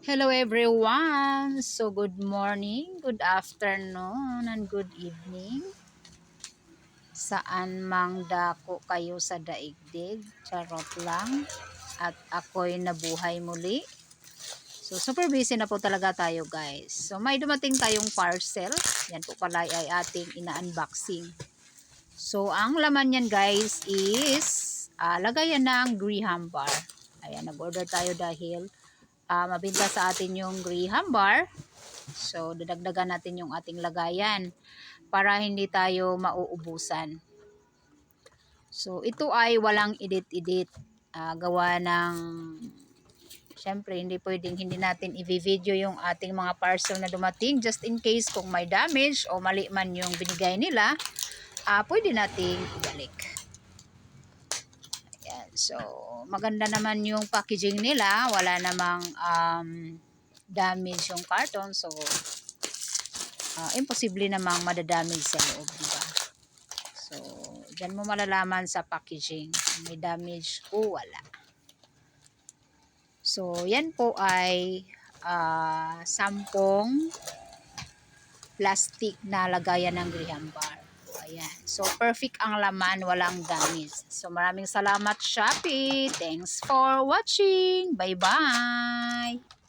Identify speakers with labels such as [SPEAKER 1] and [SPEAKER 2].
[SPEAKER 1] Hello everyone! So good morning, good afternoon, and good evening. Saan mang dako kayo sa daigdig, charot lang. At ako'y nabuhay muli. So super busy na po talaga tayo guys. So may dumating tayong parcel. Yan po pala ay ating ina-unboxing. So ang laman yan guys is lagayan ng Graham bar. Ayan, nag-order tayo dahil mabinta sa atin yung Graham bar. So, dadagdagan natin yung ating lagayan para hindi tayo mauubusan. So, ito ay walang edit-edit. Gawa ng, syempre, hindi pwedeng hindi natin i-video yung ating mga parcel na dumating just in case kung may damage o mali man yung binigay nila, pwede nating ibalik. Ayan. So, maganda naman yung packaging nila. Wala namang damage yung carton. So, imposible namang madadamage sa loob, diba? So, dyan mo malalaman sa packaging kung may damage o wala. So, yan po ay 10 plastic na lagayan ng Graham bar. Ayan. So, perfect ang laman, walang damage. So, maraming salamat Shopee. Thanks for watching. Bye-bye!